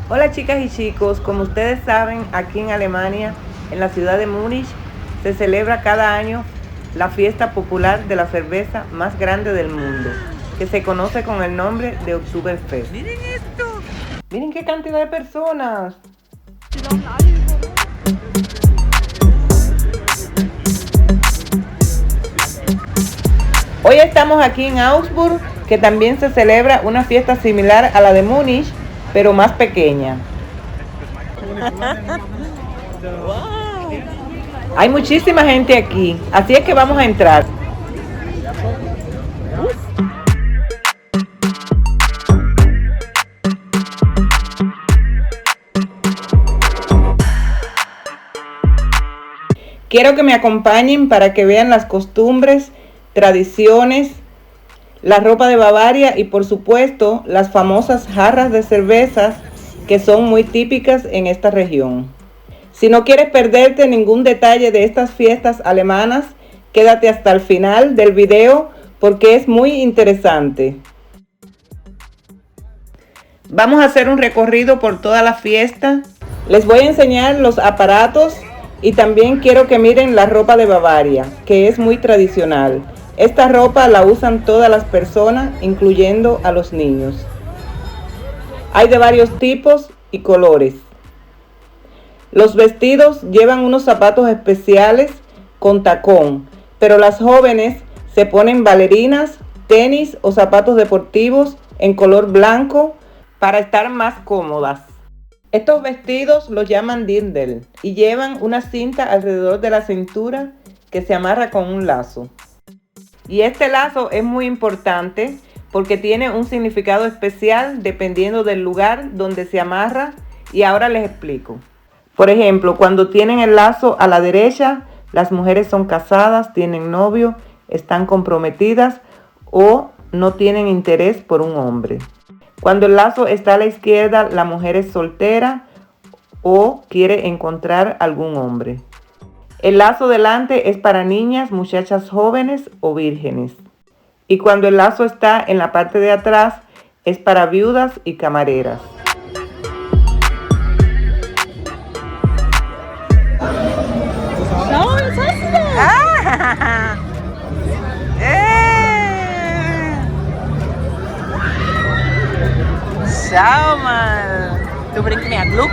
Hola chicas y chicos, como ustedes saben, aquí en Alemania, en la ciudad de Múnich, se celebra cada año la fiesta popular de la cerveza más grande del mundo, que se conoce con el nombre de Oktoberfest. ¡Miren esto! ¡Miren qué cantidad de personas! Hoy estamos aquí en Augsburg, que también se celebra una fiesta similar a la de Múnich, pero más pequeña. ¡Wow! Hay muchísima gente aquí, así es que vamos a entrar. Quiero que me acompañen para que vean las costumbres, tradiciones, la ropa de Bavaria y por supuesto las famosas jarras de cervezas que son muy típicas en esta región. Si no quieres perderte ningún detalle de estas fiestas alemanas, quédate hasta el final del video porque es muy interesante. Vamos a hacer un recorrido por toda la fiesta. Les voy a enseñar los aparatos y también quiero que miren la ropa de Bavaria, que es muy tradicional. Esta ropa la usan todas las personas, incluyendo a los niños. Hay de varios tipos y colores. Los vestidos llevan unos zapatos especiales con tacón, pero las jóvenes se ponen bailarinas, tenis o zapatos deportivos en color blanco para estar más cómodas. Estos vestidos los llaman Dirndl y llevan una cinta alrededor de la cintura que se amarra con un lazo. Y este lazo es muy importante porque tiene un significado especial dependiendo del lugar donde se amarra y ahora les explico. Por ejemplo, cuando tienen el lazo a la derecha, las mujeres son casadas, tienen novio, están comprometidas o no tienen interés por un hombre. Cuando el lazo está a la izquierda, la mujer es soltera o quiere encontrar algún hombre. El lazo delante es para niñas, muchachas jóvenes o vírgenes. Y cuando el lazo está en la parte de atrás, es para viudas y camareras. Schau, was hast du da? Ah! Schau mal! Du bringst mehr Glück.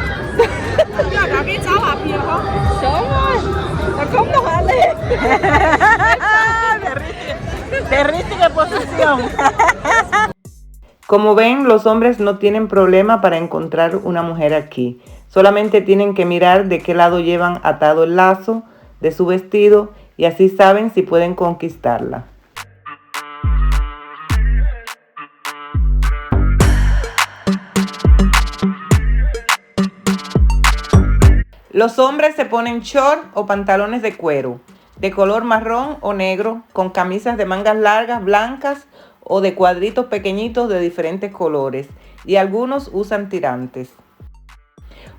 Ja, da geht's auch ab hier, komm. Schau mal! Da kommen noch alle! Der richtige Position. Como ven, los hombres no tienen problema para encontrar una mujer aquí. Solamente tienen que mirar de qué lado llevan atado el lazo de su vestido y así saben si pueden conquistarla. Los hombres se ponen short o pantalones de cuero, de color marrón o negro, con camisas de mangas largas blancas o de cuadritos pequeñitos de diferentes colores, y algunos usan tirantes.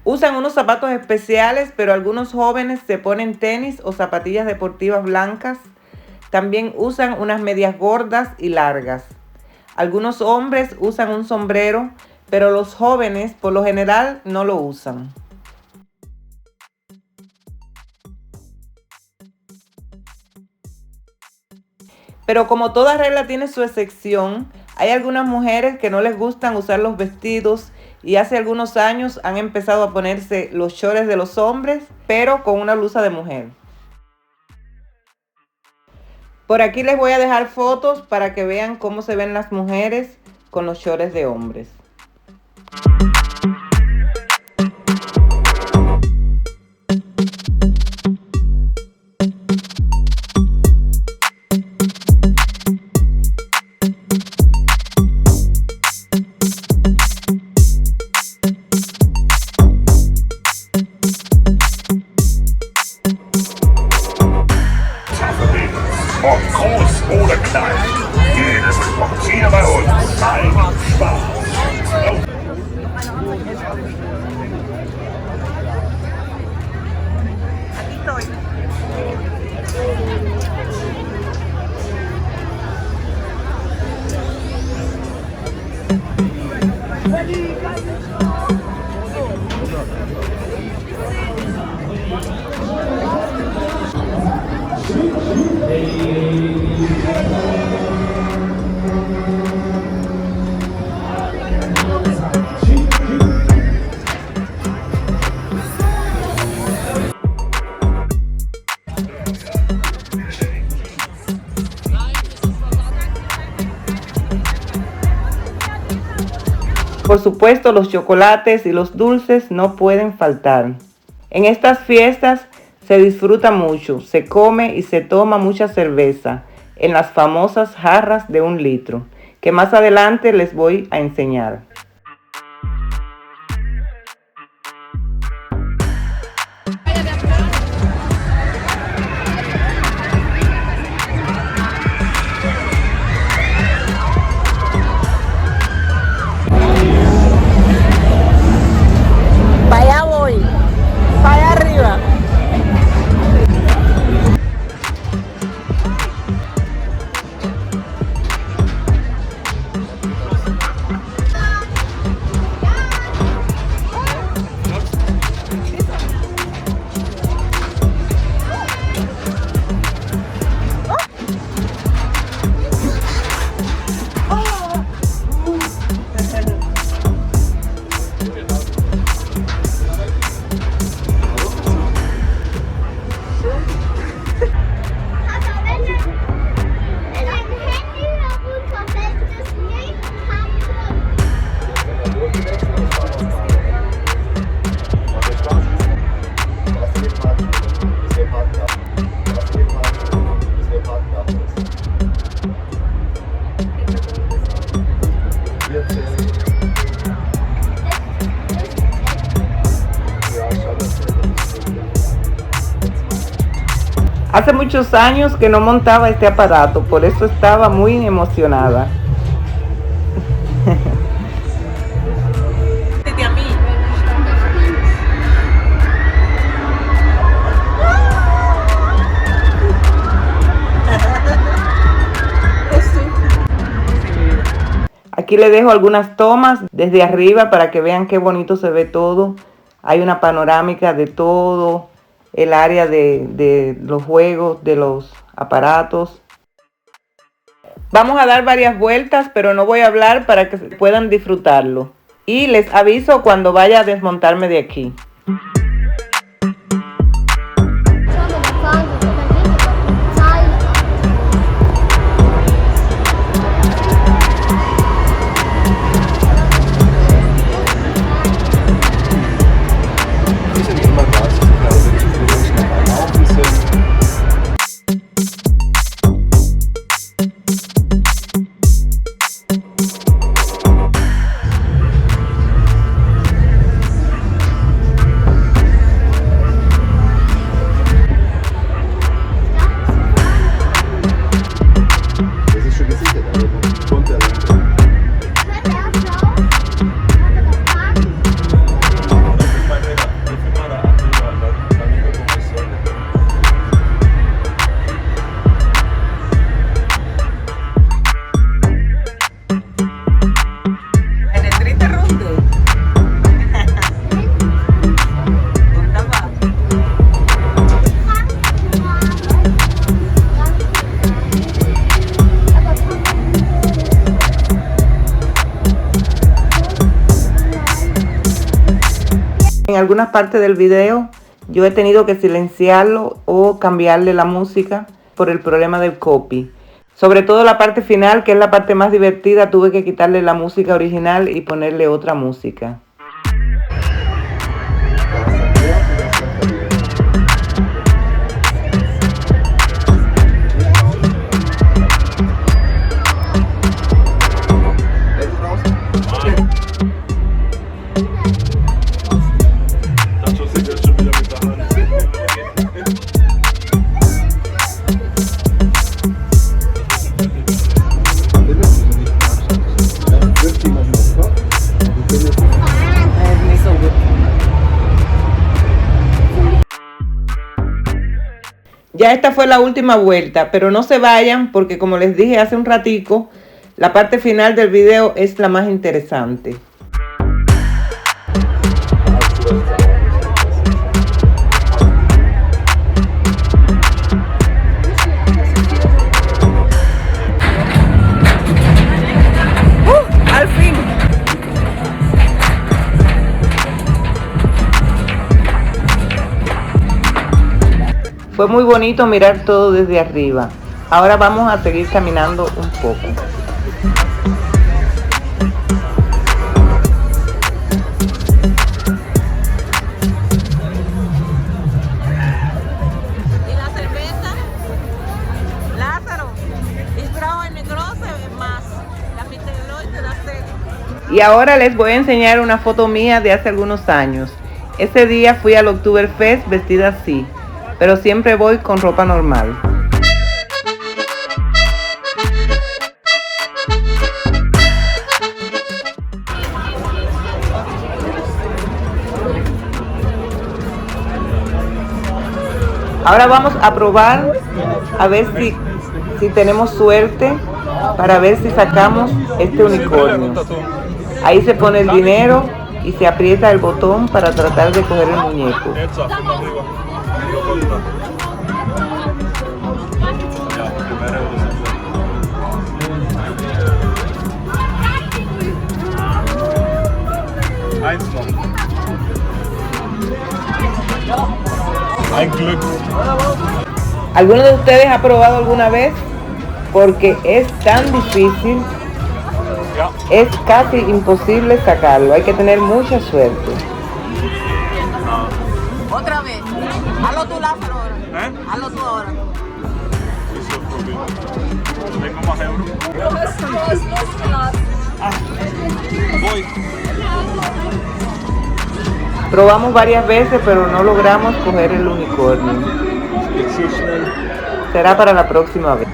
Usan unos zapatos especiales, pero algunos jóvenes se ponen tenis o zapatillas deportivas blancas. También usan unas medias gordas y largas. Algunos hombres usan un sombrero, pero los jóvenes por lo general no lo usan. Pero como toda regla tiene su excepción, hay algunas mujeres que no les gustan usar los vestidos y hace algunos años han empezado a ponerse los shorts de los hombres, pero con una blusa de mujer. Por aquí les voy a dejar fotos para que vean cómo se ven las mujeres con los shorts de hombres. Ob groß oder klein, jedes bekommt hier bei uns einen Spaß. Aquí estoy. Por supuesto, los chocolates y los dulces no pueden faltar. En estas fiestas se disfruta mucho, se come y se toma mucha cerveza en las famosas jarras de 1 litro, que más adelante les voy a enseñar. Para allá voy. Para allá arriba. Hace muchos años que no montaba este aparato, por eso estaba muy emocionada. Desde a mí. Aquí les dejo algunas tomas desde arriba para que vean qué bonito se ve todo. Hay una panorámica de todo el área de los juegos, de los aparatos. Vamos a dar varias vueltas, pero no voy a hablar para que puedan disfrutarlo. Y les aviso cuando vaya a desmontarme de aquí. En algunas partes del video yo he tenido que silenciarlo o cambiarle la música por el problema del copy. Sobre todo la parte final, que es la parte más divertida, tuve que quitarle la música original y ponerle otra música. Ya esta fue la última vuelta, pero no se vayan porque, como les dije hace un ratico, la parte final del video es la más interesante. Fue muy bonito mirar todo desde arriba. Ahora vamos a seguir caminando un poco. ¿Y la cerveza? Lázaro, ich brauche eine große más. Damit die Leute das sehen. Y ahora les voy a enseñar una foto mía de hace algunos años. Ese día fui al Oktoberfest vestida así, pero siempre voy con ropa normal. Ahora vamos a probar a ver si tenemos suerte para ver si sacamos este unicornio. Ahí se pone el dinero y se aprieta el botón para tratar de coger el muñeco. ¿Alguno de ustedes ha probado alguna vez? Porque es tan difícil, es casi imposible sacarlo, hay que tener mucha suerte. Otra vez. Hazlo tú, Lázaro, ahora. Hazlo tú ahora. Tengo más euros. Voy. Probamos varias veces, pero no logramos coger el unicornio. Será para la próxima vez.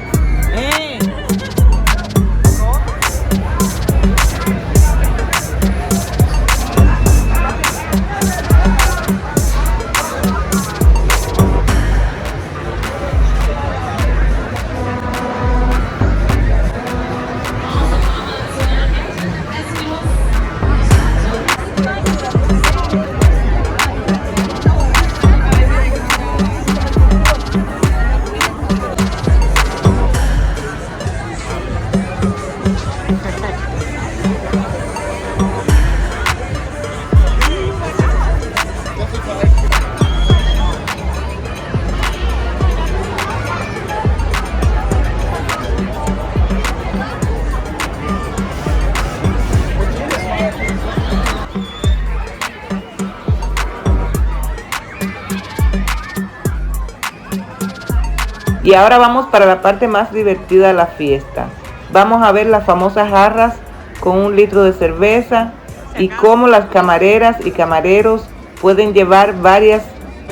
Y ahora vamos para la parte más divertida de la fiesta. Vamos a ver las famosas jarras con 1 litro de cerveza y cómo las camareras y camareros pueden llevar varias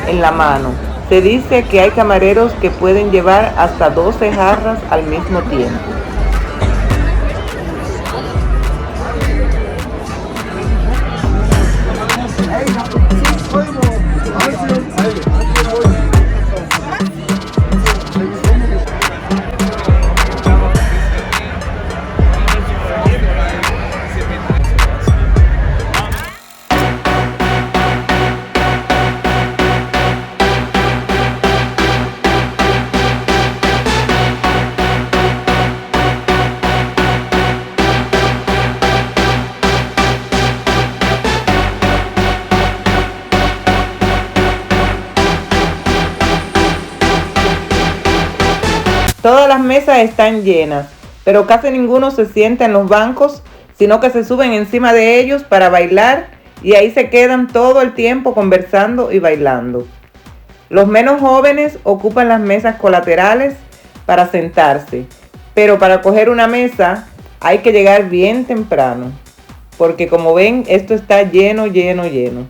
en la mano. Se dice que hay camareros que pueden llevar hasta 12 jarras al mismo tiempo. Todas las mesas están llenas, pero casi ninguno se sienta en los bancos, sino que se suben encima de ellos para bailar y ahí se quedan todo el tiempo conversando y bailando. Los menos jóvenes ocupan las mesas colaterales para sentarse, pero para coger una mesa hay que llegar bien temprano, porque como ven, esto está lleno, lleno, lleno.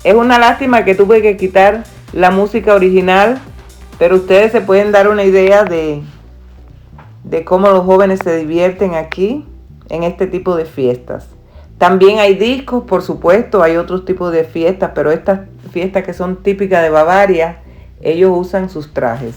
Es una lástima que tuve que quitar la música original, pero ustedes se pueden dar una idea de cómo los jóvenes se divierten aquí en este tipo de fiestas. También hay discos, por supuesto, hay otros tipos de fiestas, pero estas fiestas que son típicas de Bavaria, ellos usan sus trajes.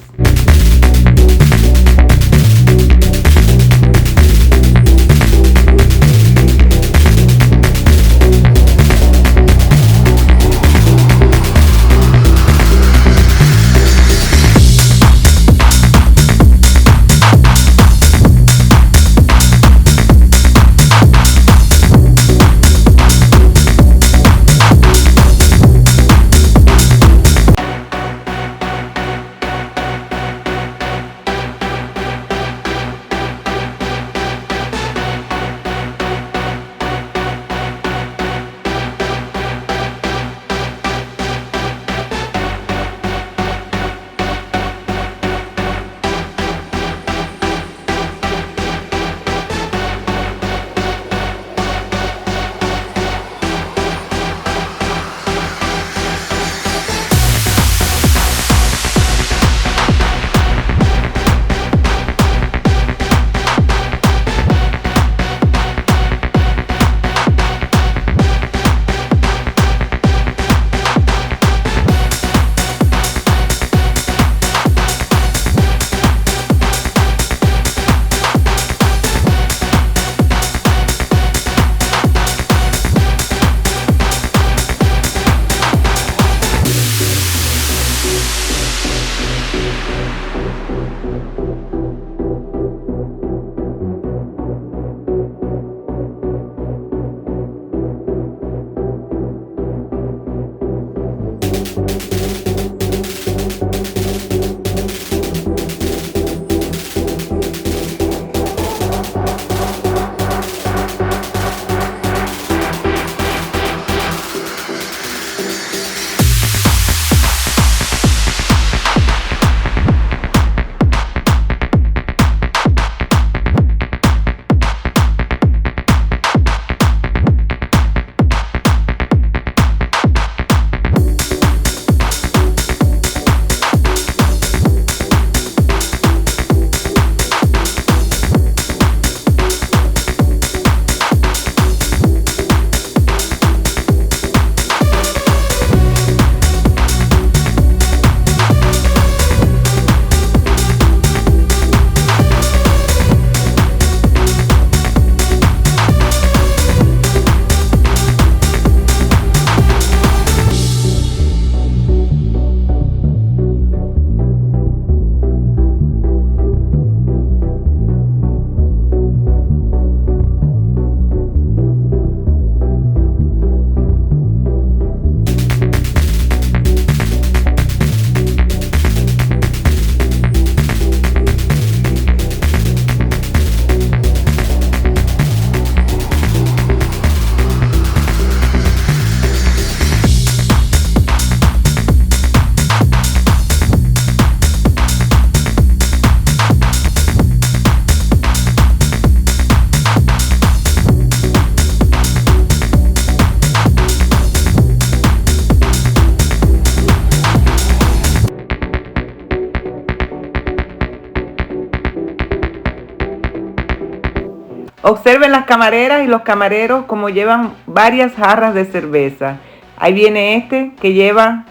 Observen las camareras y los camareros como llevan varias jarras de cerveza. Ahí viene este que lleva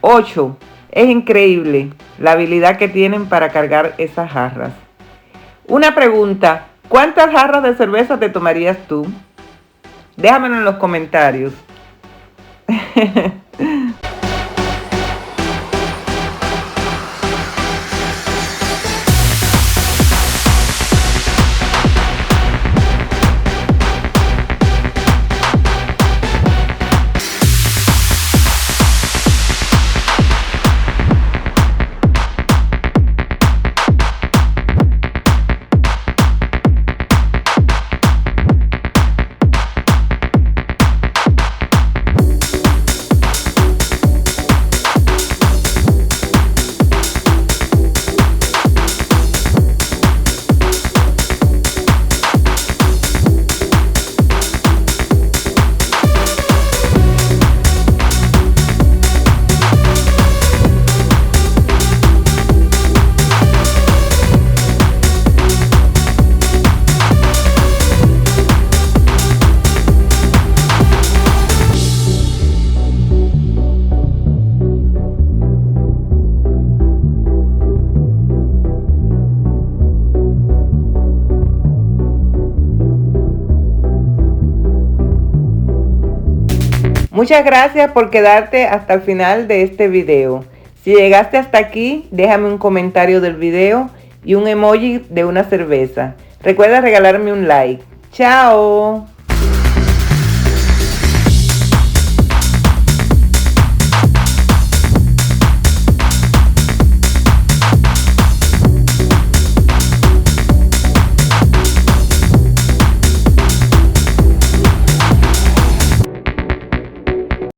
8. Es increíble la habilidad que tienen para cargar esas jarras. Una pregunta, ¿cuántas jarras de cerveza te tomarías tú? Déjamelo en los comentarios. Muchas gracias por quedarte hasta el final de este video. Si llegaste hasta aquí, déjame un comentario del video y un emoji de una cerveza. Recuerda regalarme un like. ¡Chao!